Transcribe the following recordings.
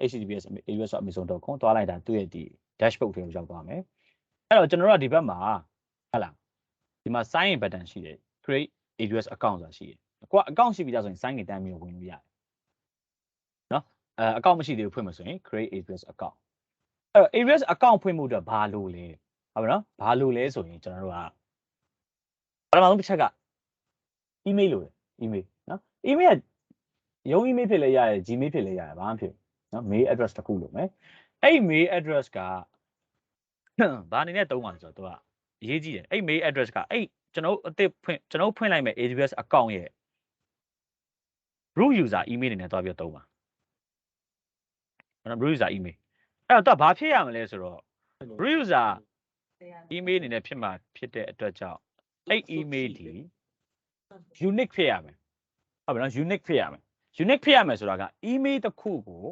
https://amazon.com သွားလိုက်တာသူ့ရဲ့ဒီ dashboard တွေကိုရောက်သွားမယ်အဲ့တော့ကျွန်တော်တို့ကဒီဘက်မှာဟုတ်လားဒီမှာ sign in button ရှိတယ် create AWS account ဆိုတာရှိတယ်ကိုက account ရှိပြီလားဆိုရင် sign in တန်းပြီးဝင်လို့ရတယ်နော်account မရှိသေးဘူးဖွင့်မှာဆိုရင် create AWS account အဲ့တော့ AWS account ဖွင့်ဖို့အတွက်ဘာလို့လဲဟုတ်ပြီနော်ဘာလို့လဲဆိုရင်ကျွန်တော်တို့ကပထမဆုံးတစ်ချက်က email လို့ email နော် email ကရုံး email ဖြစ်လဲရတယ် Gmail ဖြစ်လဲရတယ်ဘာမှဖြစ်နော် mail address တစ်ခုလို့မယ်အဲ့ mail address ကဘာအနေနဲ့သုံးပါလဲဆိုတော့သူကအရေးကြီးတယ်အဲ့ mail address ကအဲ့ကျွန်တော်ဖွင့်လိုက်မယ် AWS account ရဲ့ root user email အနေနဲ့တွားပြီးသုံးပါroot user email အဲ့တော့ဘာဖြစ်ရမလဲဆိုတော့ root user email အနေနဲ့ဖြစ်မှာဖြစ်တဲ့အတွက်ကြောင့်အဲ့ email ဒီ unique ဖြစ်ရမယ်ဟုတ်ပြီနော် unique ဖြစ်ရမယ် unique ဖြစ်ရမယ်ဆိုတာက email တစ်ခုကို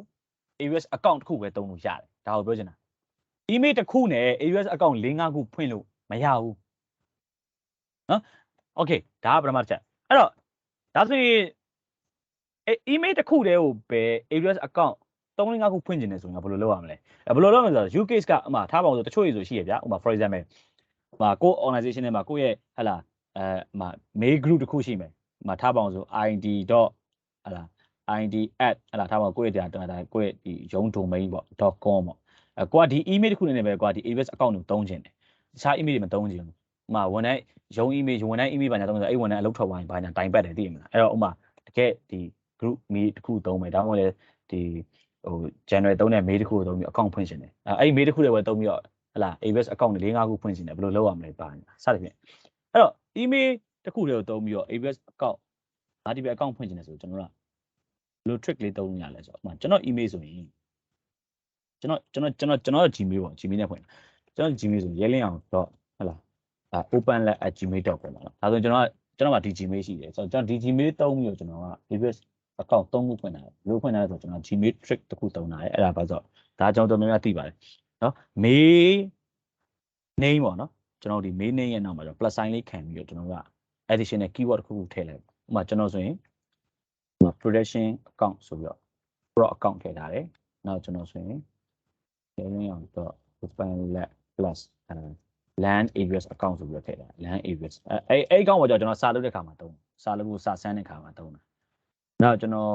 AWS account တစ်ခုပဲသုံးလို့ရတယ်ဒါကိုပြောချင်တာ email တစ်ခုနဲ့ AWS account 4-5ခုဖွင့်လို့မရဘူးနော် okay ဒါကပထမတစ်ချက်အဲ့တော့ဒါဆိုရင် email တစ်ခုတည်းကိုပဲ AWS account 3-5ခုဖွင့်ကျင်နေဆိုရင်ဘယ်လိုလုပ်ရမလဲဘယ်လိုလုပ်မလဲဆိုတော့ use case ကအမှထားပါအောင်ဆိုတချို့ရေဆိုရှိရဗျာဥပမာ for example ကို organization ထဲမှာကိုယ့်ရဲ့ဟလာmail group တစ်ခုရှိမယ်ထားပါအောင်ဆို id. ဟလာ id@ ဟလာထားပါအောင်ကိုယ့်ရဲ့ကိုယ့်ရဲ့ဒီရုံး domain ပေါ့ .com ပေါ့ကိုကဒီ email တစ်ခုနဲ့ပဲကိုကဒီ AWS account ကိုသုံးကျင်တယ်တခြား email တွေမသုံးကျင်ဘူးဝန်ထမ်းရုံး email ဝန်ထမ်း email ဘာညာသုံးဆိုအဲ့ဝန်ထမ်းအလုပ်ထွက်သွားရင်ဘာညာတိုင်ပတ်တယ်သိရမလားအဲ့တော့ဥမာတကယ်ဒီ group mail တစ်ခုသုံးမယ်ဒါမှမဟုတ်လေဒီJanuary သုံးတဲ့ mail တစ်ခုကိုသုံးပြီး account ဖွင့်ရှင်တယ်အဲ့ mail တစ်ခုလည်းပဲသုံးပြီးတော့ဟလာ AWS account တွေ4-5ခုဖွင့်ရှင်တယ်ဘယ်လိုလုပ်ရမလဲပါစသဖြင့်အဲ့တော့ email တစ်ခုလည်းသုံးပြီးတော့ AWS account multiple account ဖွင့်ရှင်တယ်ဆိုကျွန်တော်ကဘယ်လို trick လေးသုံးလို့ရလဲဆိုတော့ကျွန်တော် email ဆိုရင်ကျွန်တော် Gmail ပေါ့ Gmail နဲ့ဖွင့်ကျွန်တော် Gmail ဆိုရဲလင်းအောင်တော့ဟလာOpenLab@gmail.com ပေါ့နော်ဒါဆိုကျွန်တော်ကဒီ Gmail ရှိတယ်ဆိုတော့ကျွန်တော်ဒီ Gmail သုံးပြီးတော့ကျွန်တော်က AWS account 3ခုဖွင့်တာလို့ဖွင့်တာဆိုတော့ကျွန်တော် Gmail trick တစ်ခုသုံးတာအဲ့ဒါပါဆိုဒါကျွန်တော်တို့များများသိပါတယ်နော် mail name ပေါ့နော်ကျွန်တော်ဒီ mail name ရဲ့နောက်မှာတော့ plus sign လေးခံပြီးတော့ကျွန်တော်က additional keyword တစ်ခုထည့်လိုက်ဥပမာကျွန်တော်ဆိုရင် production account ဆိုပြီးတော့ pro account ထည့်ထားတယ်နောက်ကျွန်တော်ဆိုရင်ရဲလင်းအောင်တော့ OpenLab plus land AWS account ဆိုပြီးတော့ထည့်တာ land AWS အဲ့ account ကိုကျွန်တော်စာလုပ်တဲ့ခါမှာသုံးစာလုပ်ဖို့စာဆန်းတဲ့ခါမှာသုံးတာနောက်ကျွန်တော်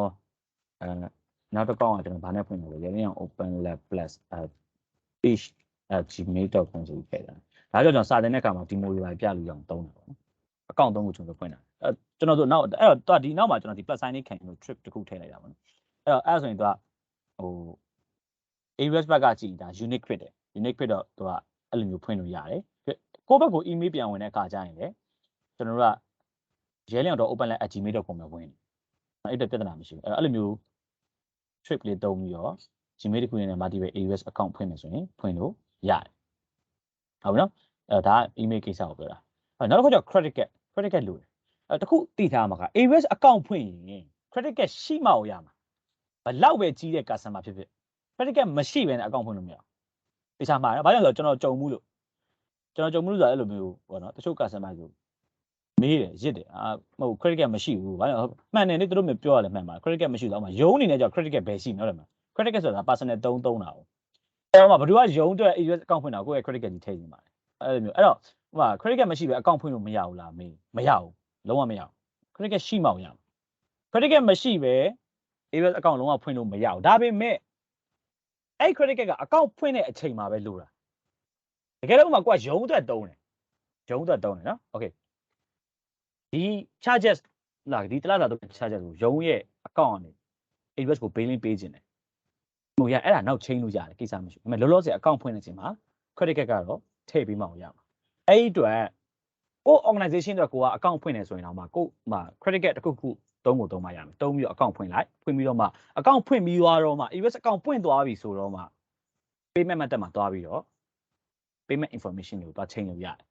နောက်တစ်ကောင်ကကျွန်တော်ဗာနဲ့ဖွင့်တယ်ရဲလင်းအောင် OpenLab plus page@gmail.com ဆိုပြီးထည့်တာဒါကြောင့်ကျွန်တော်စာတင်တဲ့ခါမှာဒီ module တွေပြလို့ရအောင်သုံးတာပေါ့နော် account 3ခုကျွန်တော်ဖွင့်တာကျွန်တော်တို့နောက်အဲ့တော့ဒီနောက်မှာကျွန်တော်ဒီ plus sign လေးခံလို့ trip တစ်ခုထည့်လိုက်တာပေါ့နော်အဲ့ဆိုရင်သူကဟို AWS ဘက်ကကြည့်ဒါ unique ဖြစ်တယ် unique ဖြစ်တော့သူကအဲ့လိုမျိုးဖွင့်လို့ရတယ်ကိုယ့်ဘက်ကို email ပြန်ဝင်တဲ့အခါကျရင်လေကျွန်တော်တို့ကရဲလျောင်တော့ openlab@gmail.com ပဲဝင်အဲ့တော့ပြဿနာမရှိဘူးအဲ့လိုမျိုး trip လေးသုံးပြီးတော့ Gmail တစ်ခုနဲ့ multiple AWS account ဖွင့်မယ်ဆိုရင်ဖွင့်လို့ရတယ်ဟုတ်ပြီနော်ဒါက email ကိစ္စကိုပြောတာနောက်တစ်ခုကျတော့ credit card လို့တခုသိထားမှာက AWS account ဖွင့်ရင် credit card ရှိမှရမှာဘလောက်ပဲကြီးတဲ့ customer ဖြစ် credit card မရှိဘဲနဲ့ account ဖွင့်လို့မရဘူးတခြားမှာဘာလို့လဲဆိုတော့ကျွန်တော်ကြုံမှုလို့ဆိုတော့အဲ့လိုမျိုးပေါ့နော်တချို့ customer ဆိုမေးတယ်ရစ်တယ်မဟုတ် credit card မရှိဘူးဘာလို့မှန်တယ်လေသူတို့မျိုးပြောရတယ်မှန်ပါ credit card မရှိတော့မှရုံးအနေနဲ့ကြောက် credit card ပဲရှိနော်တယ်မှာ credit card ဆိုတာ personal သုံးတာ哦အဲ့တော့မှဘယ်သူကရုံးအတွက် AWS account ဖွင့်တာကိုယ့်ရဲ့ credit card ကြီးထည့်နေပါတယ်အဲ့လိုမျိုးအဲ့တော့ဟိုမှာ credit card မရှိဘဲ account ဖွင့်လို့မရဘူးလားမေးမရဘူးလုံးဝမရဘူး credit card ရှိမှရမှာ credit card မရှိဘဲ AWS account လုံးဝဖွင့်လို့မရဘူးဒါပေမဲ့အဲ့ credit card က account ဖွင့်တဲ့အချိန်မှာပဲလိုတာတကယ်လို့ဥပမာကိုကရုံးအတွက်သုံးတယ်နော် okay ဒီ charges လာဒီတလားတော့ charges ကိုရုံးရဲ့ account ကနေ AWS ကို billing ပေးခြင်းတယ်ဟိုရအဲ့ဒါနောက် change လို့ရတယ်ကိစ္စမရှိဘူးဒါပေမဲ့လောလောဆယ် account ဖွင့်နေချိန်မှာ credit card ကတော့ထည့်ပေးမှရမှာအဲ့ဒီအတွက်ကို organization အတွက်ကိုက account ဖွင့်နေဆိုရင်တော့မှကိုမှ credit card တစ်ခုသုံးမှရမယ်သုံးပြီးတော့ account ဖွင့်လိုက်ဖွင့်ပြီးတော့မှ account ဖွင့်ပြီးတော့မှ AWS account ပွင့်သွားပြီဆိုတော့မှ payment method မှာသွားပြီးတော့ payment information ကိုသွားချိန်လို့ရတယ်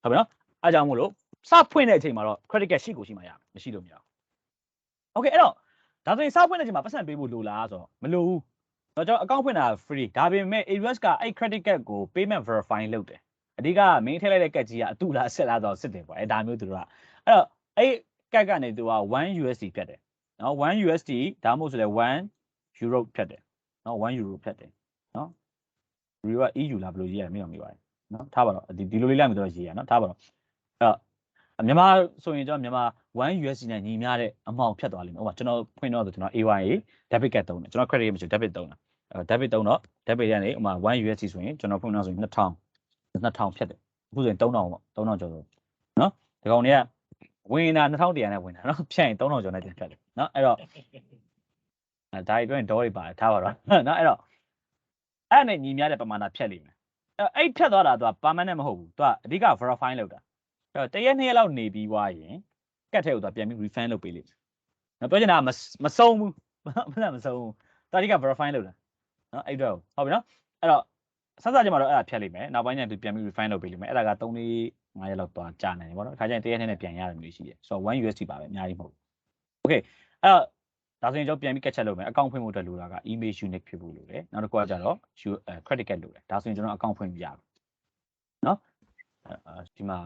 ဟုတ်ပြီနော်အားကြောင့်မို့လို့စဖွင့်တဲ့အချိန်မှာတော့ credit card ရှိကိုရှိမှရမယ်မရှိလို့မရဘူး okay အဲ့တော့ဒါဆိုရင်စဖွင့်တဲ့အချိန်မှာပတ်စံပေးဖို့လိုလားဆိုတော့မလိုဘူးတော့ကျွန်တော် account ဖွင့်တာ free ဒါပေမဲ့ AWS ကအဲ့ credit card ကို payment verify လုပ်တယ်အဓိက main ထည့်လိုက်တဲ့ card ကြီးကအတူလားဆက်လားဆိုတော့စစ်တယ်ပေါ့အဲ့ဒါမျိုးသူတို့ကအဲ့တော့အဲ့ card ကနေသူက1 USD ဖြတ်တယ်နော်1 USD ဒါမှမဟုတ်ဆိုလဲ1 euro ဖြတ်တယ် နော်1 euro ဖြတ်တယ်နော် euro က EU လားဘယ်လိုရေးရမလဲမသိပါဘူးနော်ထားပါတော့ဒီလိုလေးလိုက်မယ်တော့ရေးရနော်ထားပါတော့အဲ့မြန်မာဆိုရင်ကျွန်တော်မြန်မာ1 USD နဲ့ညီမျှတဲ့အမောင့်ဖြတ်သွားလိမ့်မယ်ဟိုမှာကျွန်တော်ဖွင့်တော့ဆိုကျွန်တော် AYA debit card သုံးတယ်ကျွန်တော် credit မရှိ debit သုံးတာdebit သုံးတော့ debit ရနေဟိုမှာ1 USD ဆိုရင်ကျွန်တော်ဖွင့်တော့ဆိုရင်2000ဖြတ်တယ်အခုဆိုရင်3000ပေါ့3000ကျော်ဆိုနော်ဒီကောင်တွေကဝင်တာ2100နဲ့ဝင်တာနော်ဖြတ်ရင်3000ကျော်နဲ့ပြန်ဖြတ်တယ်နော်အဲ့တော့ဒါတွေအတွင်းဒေါ်တွေပါတယ်ထားပါတော့နော်အဲ့တော့အဲ့နဲ့ညီမျှတဲ့ပမာဏဖြတ်လိမ့်မယ်အဲ့ဖြတ်သွားတာသူက permanent မဟုတ်ဘူးသူကအဓိက verify လုပ်တာအဲ့တော့တရက်နှစ်ရက်လောက်နေပြီးွားရင်ကတ်ထဲကိုသူပြန်ပြီး refund လုပ်ပေးလိမ့်မယ်နော်ပြောချင်တာမဆုံးဘူးမဆုံးဘူးသူအဓိက verify လုပ်တာနော်အဲ့တော့ဟုတ်ပြီနော်အဲ့တော့ဆက်စားကြမှာတော့အဲ့ဒါဖြတ်လိမ့်မယ်နောက်ပိုင်းကျရင်သူပြန်ပြီး refine လုပ်ပေးလိမ့်မယ်အဲ့ဒါက3-5ရက်လောက်သွားကြာနိုင်တယ်ပေါ့နော်အခါကျရင်တရက်နဲ့ပြန်ရတယ်မျိုးရှိတယ်ဆိုတော့1 USD ပါပဲအများကြီးမဟုတ်ဘူး okay အဲ့တော့ဒါဆိုရင်ကျွန်တော်ပြန်ပြီး catch up လုပ်မယ် account ဖွင့်ဖို့အတွက်လိုတာက email unique ဖြစ်ဖို့လိုတယ်နောက်တစ်ခုကကျတော့ credit card လိုတယ်ဒါဆိုရင်ကျွန်တော် account ဖွင့်ပြရမယ်နော်ဒီမှာ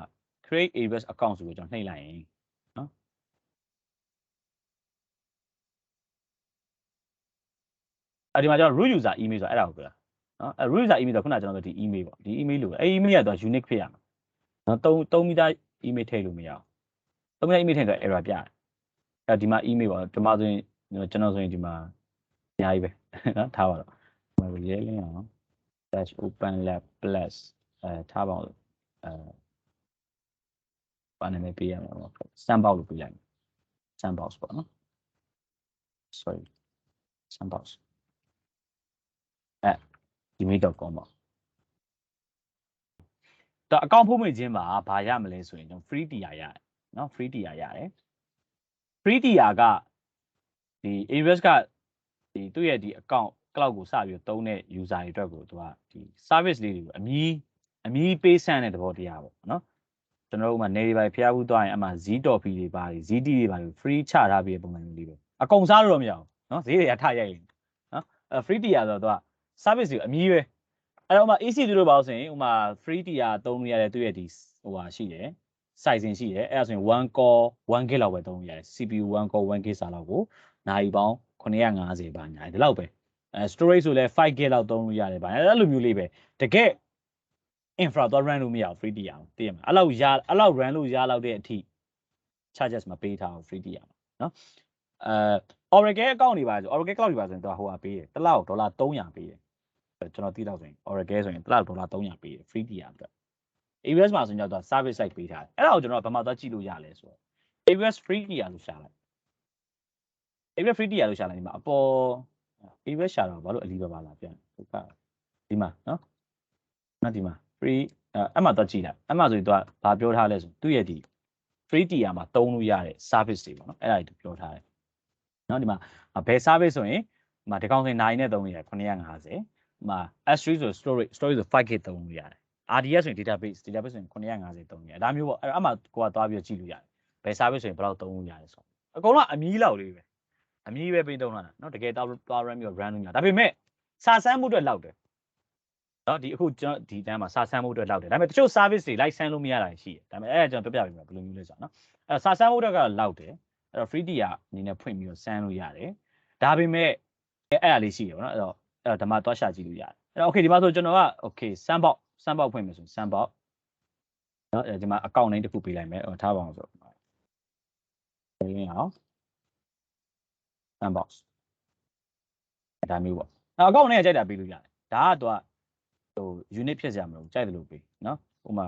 create AWS account ဆိုပြီးကျွန်တော်နှိပ်လိုက်ရင်နော်ဒီမှာကျွန်တော် root user email ဆိုတာအဲ့ဒါကိုပြောတာနော်root user email ဆိုခုနကကျွန်တော်တို့ဒီ email ပေါ့ဒီ email လို့အဲ့ email ကတော့ unique ဖြစ်ရမှာနော်3 meter email ထည့်လို့မရအောင်3 meter email ထည့်ဆို error ပြတယ်အဲ့ဒီမှာ email ပါဒီမှာဆိုရင်ကျွန်တော်ဆိုရင်ဒီမှာအများကြီးပဲနော်ထားပါတော့ဒီမှာရဲလင်းအောင် /openlab plus ထားပါအောင်ဘာနာမည်ပေးရမလဲ sandbox လို့ပေးလိုက်မယ် sandbox ပေါ့နော် sorry sandbox gmail.com ပေါ့တော့အကောင့်ဖွင့်ဝင်ခြင်းမှာဘာရမလဲဆိုရင်ကျွန်တော် free tier ရတယ်နော် free tier ရတယ် free tier ကဒီ AWS ကဒီသူ့ရဲ့ဒီ account cloud ကိုစပြီးသုံးတဲ့ user တွေအတွက်ကိုသူကဒီ service လေးတွေကိုအမီးပေးဆန့်တဲ့သဘောတရားပေါ့နော်ကျွန်တော်တို့မှနေတွေပါဖျားဘူးသွားရင်အမှ Z.P တွေပါ ZT တွေပါ free ချထားပြီးပုံစံမျိုးလေးပဲအကုန်စားလို့တော့မရဘူးနော်ဈေးတွေကထရိုက်ရင်နော်free tier ဆိုတော့သူက service တွေအမီးပဲအဲ့တော့ဥမာ AC တို့ပါလို့ဆိုရင်ဥမာ free tier သုံးလို့ရတဲ့သူ့ရဲ့ဒီဟိုဟာရှိတယ် sizing ရှိတယ်အဲ့ဒါဆိုရင်1 core 1 GB လောက်ပဲသုံးလို့ရတယ် CPU 1 core 1 GB စာလောက်ကိုနိုင်ပေါင်း950ပါညာဒီလောက်ပဲstorage ဆိုလဲ5 GB လောက်သုံးလို့ရတယ်ဗျအဲ့လိုမျိုးလေးပဲတကယ် infra တော့ run လို့မရဘူး free tier သိရမလားအဲ့လောက် run လို့ရလောက်တဲ့အထိ charges မပေးထားဘူး free tier နော်Oracle account တွေပါဆို Oracle cloud တွေပါဆိုရင်သူဟိုဟာပေးတယ်တစ်လောက်ဒေါ်လာ300ပေးတယ်ကျွန်တော်သိတော့ဆိုရင် Oracle ဆိုရင်တစ်လောက်ဒေါ်လာ300ပေးတယ် free tier အတွက် AWS မှာဆိုရင်တော့ service site ပေးထားတယ်အဲ့ဒါကိုကျွန်တော်ဘယ်မှာသွားကြည့်လို့ရလဲဆိုတော့ AWS free tier လို့ရှာလိုက် AWS free tier လို့ရှာလိုက်ဒီမှာအပေါ် AWS ရှာတော့ဘာလို့အလီပါပါလာပြန်ဟုတ်ကဲ့ဒီမှာနော်ဒီမှာ free အဲ့မှာတော့ကြည့်လိုက်အဲ့မှာဆိုရင်သူကဘာပြောထားလဲဆိုသူ့ရဲ့ဒီ free tier မှာသုံးလို့ရတဲ့ service တွေပေါ့နော်အဲ့ဒါတွေပြောထားတယ်နော်ဒီမှာဘယ် service ဆိုရင်ဒီမှာဒီကောင်စင်နိုင်နဲ့သုံးလို့ရတယ်950ဒီမှာ S3 ဆို storage ဆို 5K သုံးလို့ရတယ် RDS ဆိုရင် database ဆိုရင်950သုံးရတယ်ဒါမျိုးပေါ့အဲ့မှာကိုကသွားပြီးကြည့်လို့ရတယ်ဘယ် service ဆိုရင်ဘယ်လောက်သုံးလို့ရတယ်ဆိုအကုန်လုံးအမီးလောက်လေးပဲအမီးပဲပေးသုံးလာတာနော်တကယ်တော့ run ပြီး run လို့ရဒါပေမဲ့စာစမ်းမှုအတွက်လောက်တယ်နော်ဒီအခုကျွန်တော်ဒီတန်းမှာစာစမ်းမှုအတွက်လောက်တယ်ဒါပေမဲ့တချို့ service တွေ like ဆန်းလို့မရတာရှိတယ်ဒါပေမဲ့အဲ့ဒါကျွန်တော်ပြပြပေးမယ်ဘယ်လိုမျိုးလဲဆိုတော့နော်အဲ့စာစမ်းမှုအတွက်ကလောက်တယ်အဲ့တော့ free tier အနေနဲ့ဖွင့်ပြီးတော့ဆန်းလို့ရတယ်ဒါပေမဲ့အဲ့အလေးရှိတယ်ဗောနော်အဲ့တော့ဒီမှာသွားရှာကြည့်လို့ရတယ်အဲ့တော့ okay ဒီမှာဆိုကျွန်တော်က okay sandbox ဖွင့်မယ်ဆိုရင် sandbox နော်ဒီမှာ account name တစ်ခုပေးလိုက်မယ်ထားပါအောင်ဆိုရင်းအောင် sandbox ဒါမျိုးပေါ့အဲ့ account name ကကြိုက်တာပေးလို့ရတယ်ဒါကတော့ဟို unit ဖြစ်စရာမလိုကြိုက်တယ်လို့ပေးနော်ဥပမာ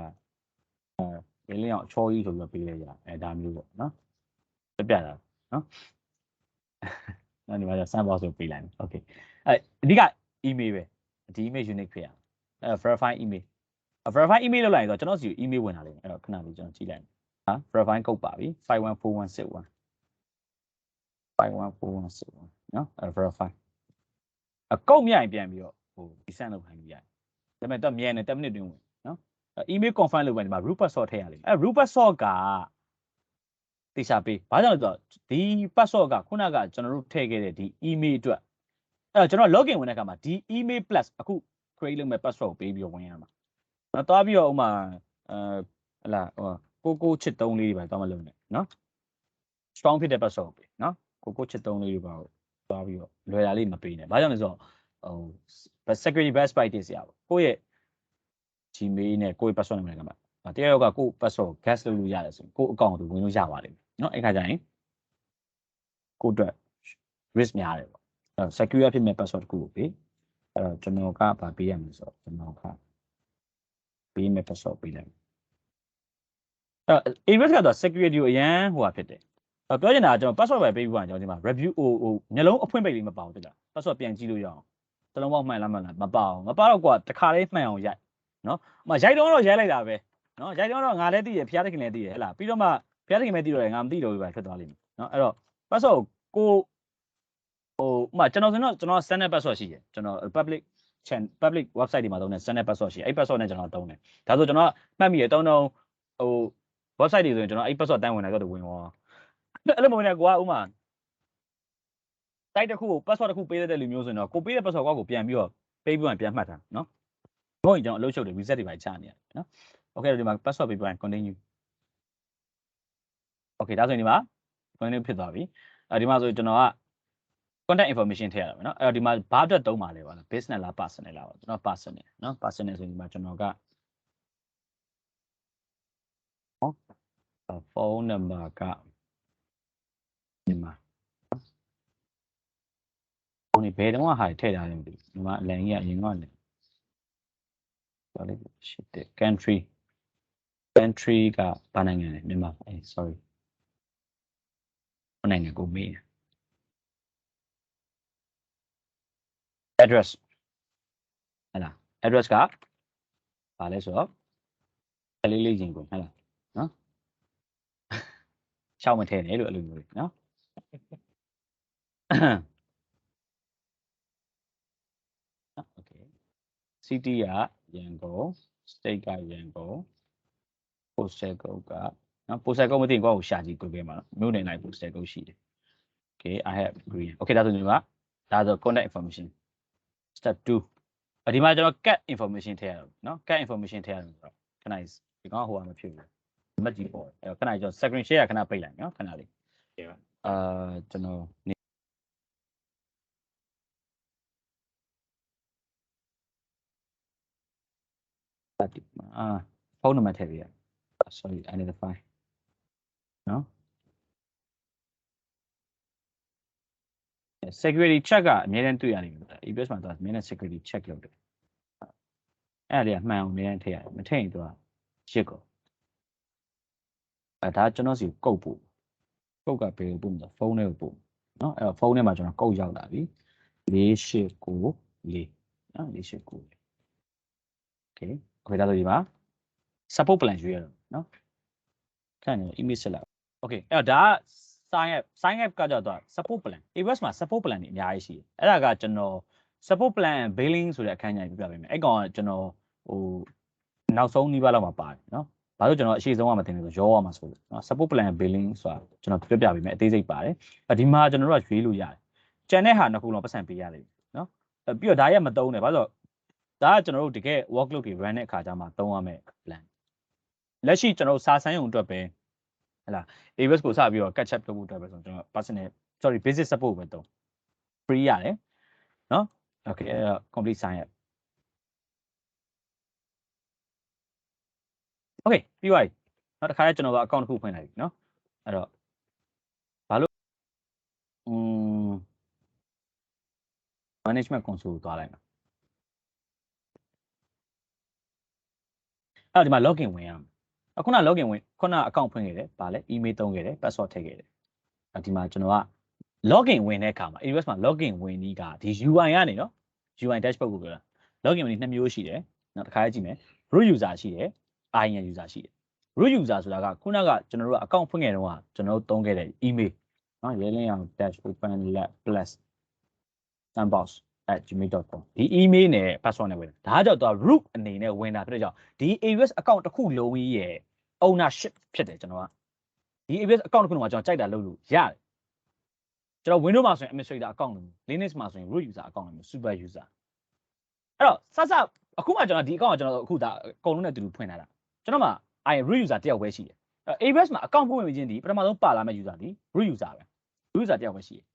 Ye Lin Aung အချောကြီးဆိုပြီးပေးလိုက်ရဒါမျိုးပေါ့နော်ပြတာနော်ဒီမှာ sandbox ဆိုပေးလိုက်မယ် okay အဓိက email ပဲဒီ email unique ဖြစ်ရverify email verify email လောက်လိုက်ဆိုတော့ကျွန်တော်စီ email ဝင်လာလိမ့်မယ်အဲ့တော့ခဏလေးကျွန်တော်ကြည့်လိုက်ဟာ verify code ပါပြီ514161 514161နော်verify အကုတ်မြိုင်ပြန်ပြီးတော့ဟို send လုပ်ခိုင်းလို့ရတယ်ဒါပေမဲ့တော့မြန်တယ်10မိနစ်တွင်းဝင်နော် email confirm လုပ်ပဲဒီမှာ root password ထည့်ရလိမ့်မယ်root password ကတိကျပေးဘာကြောင့်လဲဆိုတော့ဒီ password ကခုနကကျွန်တော်တို့ထည့်ခဲ့တဲ့ဒီ email အတွက်အဲ့တော့ကျွန်တော် login ဝင်တဲ့အခါမှာဒီ email plus အခု create လုပ်မဲ့ password ကိုပေးပြီးတော့ဝင်ရမှာနော်တွားပြီးတော့ဥမာဟလာကိုချစ်3လေးတွေပါတော့မလုပ်နဲ့နော် strong ဖြစ်တဲ့ password ကိုပေးနော်ကိုချစ်3လေးတွေပါတွားပြီးတော့လွယ်တာလေးမပေးနဲ့ဘာကြောင့်လဲဆိုတော့ security best practice ရပါကိုယ့်ရဲ့ Gmail နဲ့ကိုယ့်ရဲ့ password နဲ့ကမှာတရားရောက်ကကိုယ့် password guess လုပ်လို့ရတယ်ဆိုရင်ကိုယ့် account ကိုဝင်လို့ရပါတယ်เนาะအဲ့ခါကျရင်ကိုယ့်အတွက် risk များတယ်ပေါ့secure ဖြစ်မဲ့ password တစ်ခုကိုပေးအဲ့တော့ကျွန်တော်ကဗာပေးရမယ်ဆိုတော့ကျွန်တော်ကပေးမဲ့ password ပေးလိုက်AWS ကတော့ security ကိုအရန်ဟိုဟာဖြစ်တယ်ပြောချင်တာကကျွန်တော် password ပဲပေးပြီးပါကျွန်တော်ဒီမှာ review ဟိုမျက်လုံးအဖွင့်ပိတ်လေးမပါဘူးတိလား password ပြန်ကြည့်လို့ရအောင်တလုံးပေါက်မှန်လားမပါအောင်မပါတော့ကွာတစ်ခါလေးမှန်အောင်ရိုက်နော်ရိုက်တော့ရိုက်လိုက်တာပဲနော်ရိုက်တော့ငါလည်းသိရဖျားသခင်လည်းသိရဟဲ့လားပြီးတော့မှဖျားသခင်ပဲသိတော့ငါမသိတော့ဘူးပဲဖြစ်သွားလိမ့်မယ်နော်အဲ့တော့ password ကိုကျွန်တော်ဆိုတော့ကျွန်တော် standard password ရှိတယ်ကျွန်တော် public website တွေမှာသုံးတဲ့ standard password ရှိတယ်အဲ့ password နဲ့ကျွန်တော်သုံးတယ်ဒါဆိုကျွန်တော်မှတ်မိရတုံးwebsite တွေဆိုရင်ကျွန်တော်အဲ့ password တန်းဝင်လာတော့ဝင်သွားအဲ့လိုမျိုးနဲ့ကိုကဥမာတိုက်တစ်ခုကို password တစ်ခုပေးတဲ့လူမျိုးဆိုရင်တော့ကိုပေးတဲ့ password ကိုပြန်ပြီးတော့ပေးပြီးပြန်မှတ်ထားနော်ဘုန်းကြီးကျွန်တော်အလုပ်ရှုပ်တယ် reset တွေပါချနေရတယ်နော် okay ဒီမှာ password ပေးပြန် continue okay ဒါဆိုရင်ဒီမှာ continue ဖြစ်သွားပြီဒီမှာဆိုကျွန်တော်က contact information ထည့်ရတာပဲเนาะအဲ့တော့ဒီမှာဘာအတွက်သုံးပါလဲပါလား business လား personal လားကျွန်တော် personal เนาะ personal ဆိုရင်ဒီမှာကျွန်တော်ကဖုန်းနံပါတ်ကဒီမှာဟိုနေဘယ်တော့မှဟာထည့်ထားတယ်မသိဘူးဒီမှာအလန်ကြီးကအရင်ကလည်းတော်လေးရှိတယ် country ကဘာနိုင်ငံလဲမြန်မာ sorry ဘာနိုင်ငံကိုမေးaddress ဟဲ့လား address ကဘာလဲဆိုတော့ကလေးလေးချင်းကိုဟဲ့လားနော်ရှောက်မထဲနဲ့လို့အဲ့လိုမျိုးတွေနော် okay city ကရန်ကုန် state ကရန်ကုန် postal code ကနော် postal code မသိရင်ကိုယ့်ကိုရှာကြည့် Google မှာမြို့နယ်လိုက် postal code ရှိတယ် okay I have green okay ဒါဆိုဒီမှာဒါဆို contact information step 2ဒီမှာကျွန်တော် cat information ထည့်ရအောင်နော် cat information ထည့်ရအောင်ဆိုတော့ခဏလေးဒီကောင်ဟိုကမဖြစ်ဘူးမတ်ကြီးပေါ့အဲ့ခဏကျွန်တော် screen share ခဏပိတ်လိုက်နော်ခဏလေးကျွန်တော်ဖုန်းနံပါတ်ထည့်ပေးရ sorry identify နော် security check ကအများနဲ့တွေ့ရနေပြီ AWS မှာတော့အများနဲ့ security check လုပ်တယ်အဲ့ဒါလေးကမှန်အောင်အများနဲ့ထည့်ရတယ်မထည့်ရင်သူကရှစ်ကိုဒါကျွန်တော်စီကုတ်ပို့ကုတ်ကဘယ်လိုပို့မလဲဖုန်းထဲကိုပို့နော်အဲ့တော့ဖုန်းထဲမှာကျွန်တော်ကုတ်ရောက်လာပြီ4894နော်4894 okay ခွေးသားဆိုဒီမှာ support plan ရွေးရတော့နော်ခဏနေ image ဆက်လိုက် okay အဲ့တော့ဒါက sign up ကကြတော့ support plan AWS မှာ support plan တွေအများကြီးရှိတယ်အဲ့ဒါကကျွန်တော် support plan billing ဆိုတဲ့အခန်းကြီးပြပြပေးမယ်အဲ့ကောင်ကကျွန်တော်ဟိုနောက်ဆုံးနှီးပါးလောက်မှာပါတယ်နော်ဘာလို့ကျွန်တော်အရှိဆုံးကမသိနေဆိုရောရမှာဆိုလို့နော် support plan billing ဆိုတာကျွန်တော်ပြပြပေးမယ်အသေးစိတ်ပါတယ်ဒီမှာကျွန်တော်တို့ကရွေးလို့ရတယ်ကျန်တဲ့ဟာနှစ်ခုလုံးပတ်စံပေးရလိမ့်မယ်နော်ပြီးတော့ဒါရက်မသုံးနဲ့ဘာလို့ဒါကကျွန်တော်တို့တကယ် workload တွေ run တဲ့အခါကျမှသုံးရမယ် plan လက်ရှိကျွန်တော်တို့စာဆန်းရုံအတွက်ပဲဟဲ့လား AWS ကိုစပြီးတော့ catch up လုပ်ဖို့အတွက်ပဲဆိုတော့ကျွန်တော် personal sorry basic support ပဲသုံး free ရတယ်နော် okay complete sign up okay ပြီးသွားပြီနောက်တစ်ခါကျကျွန်တော်က account တစ်ခုဖွင့်လိုက်ပြီနော်အဲ့တော့ဘာလို့management console ကိုသွားလိုက်မှာအဲ့တော့ဒီမှာ login ဝင်ရမယ်ခုန login ဝင်ခုန account ဖွင့်ခဲ့တယ်ဗာလဲ email သုံးခဲ့တယ် password ထည့်ခဲ့တယ်ဒီမှာကျွန်တော်က login ဝင်တဲ့အခါမှာ AWS မှာ login ဝင်နည်းကဒီ UI ကနေနော် UI dashboard ကိုပြောတာ login ဝင်နည်းနှစ်မျိုးရှိတယ်နောက်တစ်ခါကြည့်မယ် root user ရှိတယ် IAM user ရှိတယ် root user ဆိုတာကခုနကကျွန်တော်တို့ account ဖွင့်ခဲ့တော့ကျွန်တော်တို့သုံးခဲ့တဲ့ email နော် Ye Lin Aung -OpenLab plus sandbox@gmail.com ဒီ email နဲ့ password နဲ့ဝင်တာဒါကြောင့်တော့ root အနေနဲ့ဝင်တာဖြစ်တဲ့ကြောင့်ဒီ AWS account တစ်ခုလုံးကြီးရဲ့ ownership ဖြစ်တယ်ကျွန်တော်ကဒီ AWS account တစ်ခုလုံးမှာကျွန်တော်ကြိုက်တာလုပ်လို့ရတယ်ကျွန်တော် Windows မှာဆိုရင် administrator account လို့ Linux မှာဆိုရင် root user account လို့ super user အဲ့တော့စအခုမှကျွန်တော်ဒီ account ကကျွန်တော်အခုဒါအကုန်လုံးနဲ့အတူတူဖွင့်ထားတာကျွန်တော်မှာ root user တယောက်ပဲရှိတယ်AWS မှာ account ဖွင့်ဝင်ခြင်းဒီပထမဆုံးပါလာမယ့် user ဒီ root user ပဲ root user တယောက်ပဲရှိတယ်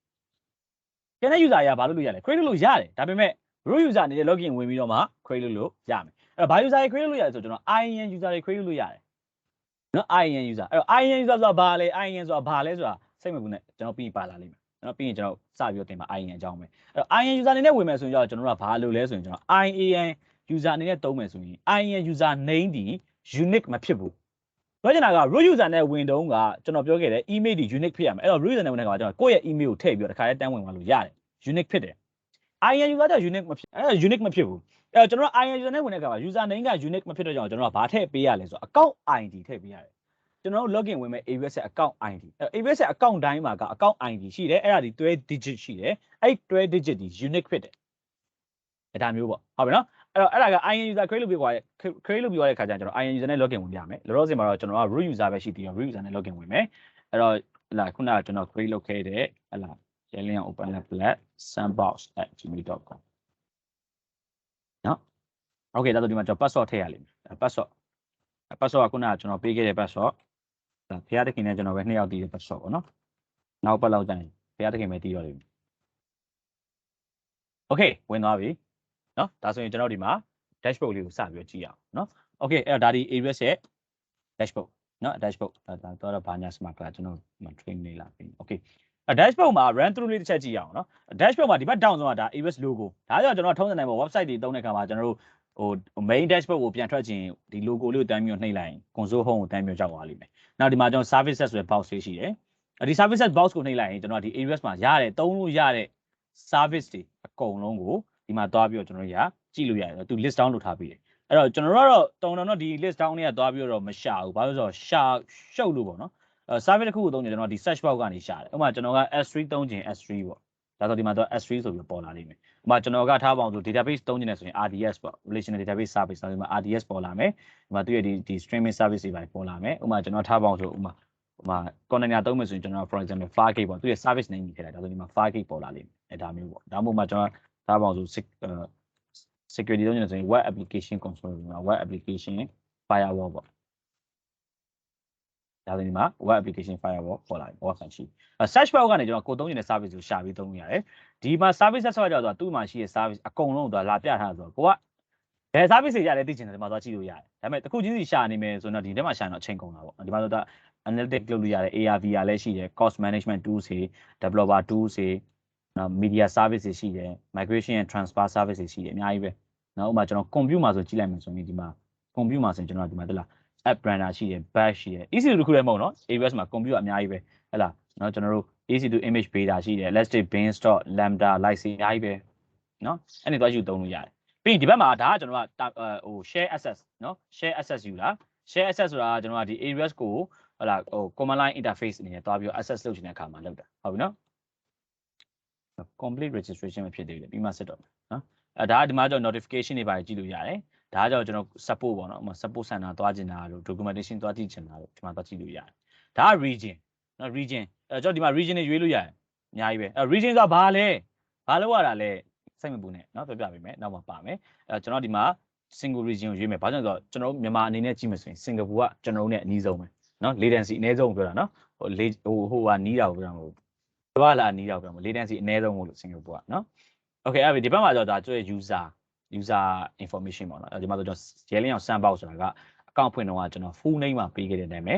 ကျန်တဲ့ user တွေကဘာလုပ်လို့ရလဲ create လုပ်လို့ရတယ်ဒါပေမဲ့ root user အနေနဲ့ login ဝင်ပြီးတော့မှ create လုပ်လို့ရမယ်အဲ့တော့ဘာ user တွေ create လုပ်ရလဲဆိုတော့ကျွန်တော် IAN user တွေ create လုပ်ရတယ်နော် IAN user အဲ့တော့ IAN user ဆိုတာဘာလဲ IAN ဆိုတာဘာလဲဆိုတာစိတ်မပူနဲ့ကျွန်တော်ပြီးပါလာလိမ့်မယ်နော်ပြီးရင်ကျွန်တော်စပြီးတော့တင်ပါ IAN အကြောင်းပဲအဲ့တော့ IAN user အနေနဲ့ဝင်မယ်ဆိုရင်ကျွန်တော်တို့ကဘာလုပ်လဲဆိုရင်ကျွန်တော် IAN user အနေနဲ့သုံးမယ်ဆိုရင် IAN user name ဒီ unique မဖြစ်ဘူးပြောချင်တာက root user နဲ့ဝင်တုန်းကကျွန်တော်ပြောခဲ့တယ် email ဒီ unique ဖြစ်ရမယ်အဲ့တော့ root user နဲ့ဝင်တဲ့ခါကျွန်တော်ကိုယ့်ရဲ့ email ကိုထည့်ပြီးတော့တစ်ခါတည်းတန်းဝင်သွားလို့ရတယ် unique ဖြစ်တယ် IAN user က unique မဖြစ်အဲ့တော့ unique မဖြစ်ဘူးအဲ့တော့ကျွန်တော် IAN user နဲ့ဝင်တဲ့ခါမှာ user name က unique မဖြစ်တော့ကြောင့်ကျွန်တော်ကဘာထည့်ပေးရလဲဆိုတော့ account ID ထည့်ပေးရတယ်ကျွန်တော်တို့ login ဝင်မဲ့ AWS ရဲ့ account ID အဲ့ AWS ရဲ့ account တိုင်းမှာက account ID ရှိတယ်အဲ့ဒါဒီတွဲ digit ရှိတယ်အဲ့တွဲ digit ဒီ unique ဖြစ်တယ်အဲ့ဒါမျိုးပေါ့ဟုတ်ပြီနော်အဲ့တော့အဲ့ဒါက IAN user create လုပ်ပြီးသွားတယ် create လုပ်ပြီးသွားတဲ့ခါကျရင်ကျွန်တော် IAN user နဲ့ login ဝင်ပြမယ်လောလောဆယ်မှာတော့ကျွန်တော်က root user ပဲရှိသေးတယ် root user နဲ့ login ဝင်မယ်အဲ့တော့ဟလာခုနကကျွန်တော် create လုပ်ခဲ့တဲ့ဟလာ Ye Lin Aung OpenLab sandbox@gmail.com နော်โอเคဒါဆိုဒီမှာကျွန်တော် password ထည့်ရလိမ့်မယ် password ကခုနကကျွန်တော်ပေးခဲ့တဲ့ password ဒါဖျားတခင်နဲ့ကျွန်တော်ပဲနှစ်ယောက်တည်တဲ့ password ပေါ့နော်နောက်ပတ်လောက်ကျရင်ဖျားတခင်ပဲတည်ရလိမ့်မယ်โอเคဝင်သွားပြီနော်ဒါဆိုရင်ကျွန်တော်ဒီမှာ dashboard လေးကိုစပြီးတော့ကြည့်အောင်နော်โอเคအဲ့တော့ဒါဒီ AWS ရဲ့ dashboard နော် dashboard ဒါတော့ဘာညာ smart ကကျွန်တော်ဒီမှာ train နေလာပြီโอเคdashboard မှာ run through လေးတစ်ချက်ကြည့်အောင်နော် dashboard မှာဒီဘက် down ဆုံးကဒါ AWS logo ဒါကြောင့်ကျွန်တော်ထုံးစံတိုင်းပေါ် website တွေတုံးတဲ့ခါမှာကျွန်တော်တို့ဟို main dashboard ကိုပြန်ထွက်ခြင်းဒီ logo လေးကိုတန်းပြီးတော့နှိပ်လိုက်ရင် console home ကိုတန်းပြီးတော့ကြောက်သွားလိမ့်မယ်နောက်ဒီမှာကျွန်တော် services ဆိုတဲ့ box လေးရှိတယ်ဒီ services box ကိုနှိပ်လိုက်ရင်ကျွန်တော်ဒီ AWS မှာရတယ်တုံးလို့ရတဲ့ service တွေအကုန်လုံးကိုဒီမှာသွားပြီးတော့ကျွန်တော်တို့ရကြည့်လို့ရတယ်သူ list down လုပ်ထားပြီးတယ်အဲ့တော့ကျွန်တော်တို့ကတော့တုံတော့ဒီ list down တွေကသွားပြီးတော့မရှာဘူးဘာလို့ဆိုတော့ရှုပ်လို့ပေါ့နော်service တစ်ခုကိုသုံးကြကျွန်တော်ဒီ search box ကနေရှာတယ်ဥပမာကျွန်တော်က S3 သုံးခြင်း S3 ပေါ့ဒါဆိုဒီမှာတော့ S3 ဆိုပြီးပေါ်လာလိမ့်မယ်ဥပမာကျွန်တော်ကထားပါအောင်ဆို database သုံးခြင်းနဲ့ဆိုရင် RDS ပေါ့ relational database service ဒါဆိုဒီမှာ RDS ပေါ်လာမယ်ဒီမှာသူရဲ့ဒီ streaming service တွေပေါ်လာမယ်ဥပမာကျွန်တော်ထားပါအောင်ဆိုဥပမာ container သုံးမယ်ဆိုရင်ကျွန်တော် for example Fargate ပေါ့သူရဲ့ service name ကြီးထည့်လိုက်ဒါဆိုဒီမှာ Fargate ပေါ်လာလိမ့်မယ်ဒါမျိုးပေါ့ဒါမှမဟုတ်ကျွန်တော်ထားပါအောင်ဆို security သုံးခြင်းနဲ့ဆိုရင် web application console ဒီမှာ web application firewall ပေါ့ဒါဆိုဒီမှာ web application firewall ပေါ်လာပြီ web function search bar ကနေကျွန်တော်ကိုသုံးနေတဲ့ service ကိုရှာပြီးသုံးလို့ရတယ်ဒီမှာ service ဆက်ကြောက်ဆိုတာသူ့မှာရှိတဲ့ service အကုန်လုံးကိုလာပြထားဆိုတော့ကိုကဘယ် service တွေရတယ်သိချင်တယ်ဒီမှာသွားကြည့်လို့ရတယ်ဒါပေမဲ့တစ်ခုချင်းစီရှာနေမယ်ဆိုတော့ဒီထဲမှာရှာတော့အချိန်ကုန်တာပေါ့ဒီမှာတော့ analytics လုပ်လို့ရတယ် ARVR လည်းရှိတယ် cost management tools တွေ developer tools တွေနော် media service တွေရှိတယ် migration and transfer service တွေရှိတယ်အများကြီးပဲနော်ဥပမာကျွန်တော် compute မှာဆိုကြည့်လိုက်မယ်ဆိုရင်ဒီမှာ compute မှာဆိုရင်ကျွန်တော်ဒီမှာတက်လာ app browser ရှိတယ် batch ရှိတယ် EC2 တစ်ခုလည်းမဟုတ်နော် AWS မှာ compute အများကြီးပဲဟဲ့လားနော်ကျွန်တော်တို့ EC2 image beta ရှိတယ် elastic beanstalk lambda license အများကြီးပဲနော်အဲ့ဒီသွားယူသုံးလို့ရတယ်ပြီးရင်ဒီဘက်မှာဒါကကျွန်တော်ကဟို share access နော် share access ယူလား share access ဆိုတာကကျွန်တော်ကဒီ AWS ကိုဟဲ့လားဟို command line interface အနေနဲ့သွားပြီးတော့ access လုပ်ချင်တဲ့အခါမှာလုပ်တာဟုတ်ပြီနော် complete registration မဖြစ်သေးဘူးလေပြီးမှဆက်တော့နော်ဒါကဒီမှာကျွန်တော် notification တွေပါကြည့်လို့ရတယ်ဒါကကျွန်တော် support ပေါ့နော်ဥပမာ support center သွားကျင်တာလို့ documentation သွားကြည့်ချင်တာလို့ဒီမှာသွားကြည့်လို့ရတယ်ဒါက region နော် region ကျွန်တော်ဒီမှာ region တွေရွေးလို့ရတယ်အများကြီးပဲregion ဆိုတာဘာလဲဘာလို့ရတာလဲစိတ်မပူနဲ့နော်ပြောပြပေးမယ်နောက်မှပါမယ်ကျွန်တော်ဒီမှာ single region ကိုရွေးမယ်ဘာကြောင့်လဲဆိုတော့ကျွန်တော်မြန်မာအနေနဲ့ကြည့်မယ်ဆိုရင်စင်ကာပူကကျွန်တော်တို့နဲ့အနည်းဆုံးပဲနော် latency အနည်းဆုံးပြောတာနော်ဟိုဟာနီးတာကိုပြောတာမဟုတ်ဘူးဘာလာနီးတာကိုပြောမှာ latency အနည်းဆုံးလို့စင်ကာပူကနော် okay အဲ့ဒီဘက်မှာတော့ဒါကျွဲ user information ပေါ့နော်ဒီမှာဆိုကျွန်တော်ရဲလင်းအောင် sandbox ဆိုတာက account ဖွင့်တော့ကကျွန်တော် full name မှာပေးခဲ့တဲ့အတိုင်းပဲ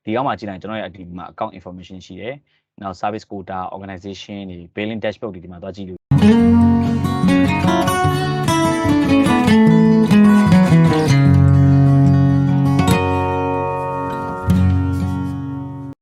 ဒီအောက်မှာကြည့်လိုက်ကျွန်တော်ရဲ့ဒီမှာ account information ရှိတယ်နောက် service quota organization တွေ billing dashboard တွေဒီမှာသွားကြည့်လို့